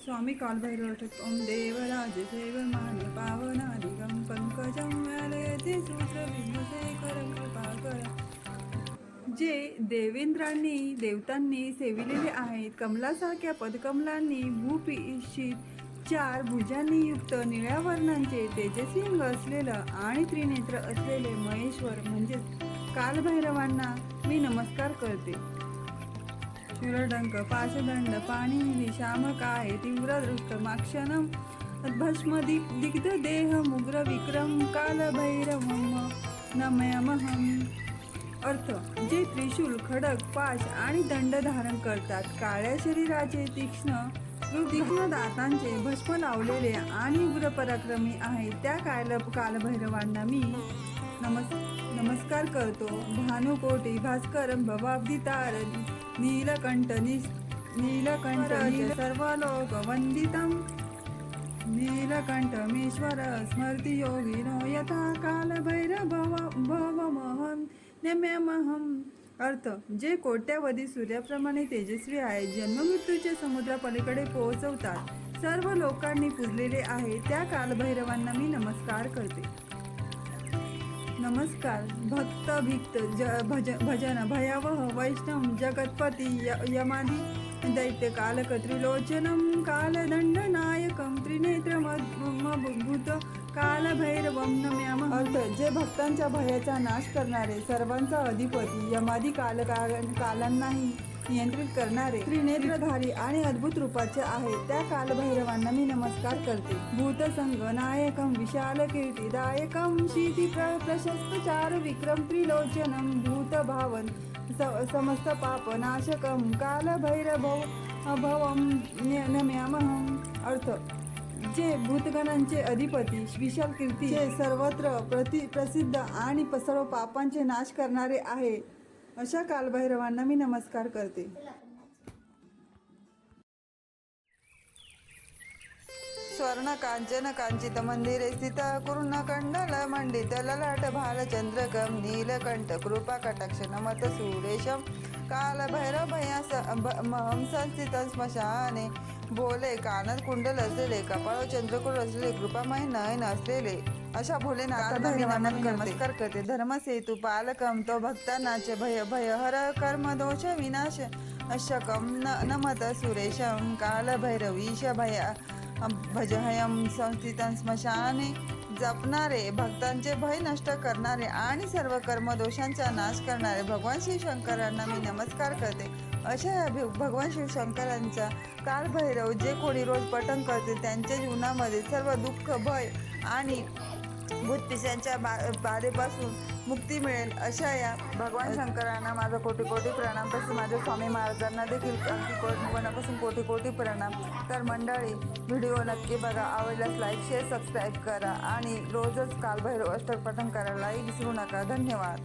स्वामी कालभैरवटकं देवराजसेव मान्य पावनादिकं पंकजं व्यालयते सूत्रबिंदुशेखरं कृपाकर. जे देवेंद्रांनी देवतांनी सेविलेले आहेत, कमलासारख्या पदकमलांनी भूपिशीत चार भुजांनी युक्त निळ्या वर्णांचे तेजस्वी अंग असलेलं आणि त्रिनेत्र असलेले महेश्वर म्हणजेच कालभैरवांना मी नमस्कार करते. शूरडंक पाशदंड पाणिनी श्यामकाय तीव्रदृष्ट माक्षणम भस्म दिग्ध देह मुग्र विक्रम कालभैरवम नमयमहम. अर्थ: जे त्रिशूल, खडक, पाश आणि दंड धारण करतात, काळ्या शरीराचे, तीक्ष्ण दातांचे, भस्म लावलेले आणि उग्र पराक्रमी आहेत, त्या कालभैरवांना मी नमस्कार करतो. भानुकोटी भास्करं भवाब्धितार नीलकंठ सर्वलोकवंदितं नीलकंठमेश्वर स्मृती योगिनो यथा कालभैरवमहं नम्यमहं. अर्थ: जे कोट्यावधी सूर्याप्रमाणे तेजस्वी आहेत, जन्ममृत्यूच्या समुद्रापलीकडे पोहोचवतात, सर्व लोकांनी पूजलेले आहे, त्या कालभैरवांना मी नमस्कार करते. नमस्कार. भक्त भिक्त भजन भयावह वैष्णव जगतपती यमादी दैत्य कालक त्रिलोचनम कालदंड नायकम त्रिनेत्रमभूत कालभैरवम नम्यामः. अर्थ: जे भक्तांच्या भयाचा नाश करणारे, सर्वांचा अधिपती, यमादी कालांनाही नियंत्रित करणारे, त्रिनेत्रधारी आणि अद्भुत रूपाचे आहेत, त्या कालभैरवांना मी नमस्कार करते. भूतसंग नायकं विशाल कीर्तिदायकं शीति प्रशस्त चारु विक्रम त्रिलोचनं भूतभावन समस्त पापनाशकं कालभैरवं नम्यामहं. अर्थ: जे भूतगणांचे अधिपती, विशाल कीर्तीचे, सर्वत्र प्रसिद्ध आणि सर्व पापांचे नाश करणारे आहे, अशा कालभैरवांना मी नमस्कार करते. स्वर्ण कांचन कांचित मंदिरे स्थित कुर्णकंडल मंडित ललाट भालचंद्रकं नीलकंठ कृपा कटाक्ष नमत सुरेशम कालभैरव भयासमहं संस्थितं स्मशाने. भोले कानात कुंडल असलेले, कपाळ चंद्रकोर असलेले, कृपामय नयन असलेले अशा भोलेनाथांना मी नमस्कार करते. धर्मसेतू पालकम तो भक्तांनाचे भयहर कर्मदोष विनाश अशकम नमत सुरेशम कालभैरवीश भजहयम संस्थितं स्मशाने. जपणारे, भक्तांचे भय नष्ट करणारे आणि सर्व कर्मदोषांचा नाश करणारे भगवान शिवशंकरांना मी नमस्कार करते. अशा या भगवान शिवशंकरांचा कालभैरव जे कोणी रोज पठण करते, त्यांच्या जीवनामध्ये सर्व दुःख, भय आणि भूतपिशांच्या बाधेपासून मुक्ती मिळेल. अशा या भगवान शंकरांना माझा कोटी कोटी प्रणाम. तसेच माझ्या स्वामी महाराजांना देखील अगदी मनापासून कोटी कोटी प्रणाम. तर मंडळी, व्हिडिओ नक्की बघा, आवडल्यास लाईक, शेअर, सबस्क्राईब करा आणि रोजच कालभैरव अष्टक पठण करायलाही विसरू नका. धन्यवाद.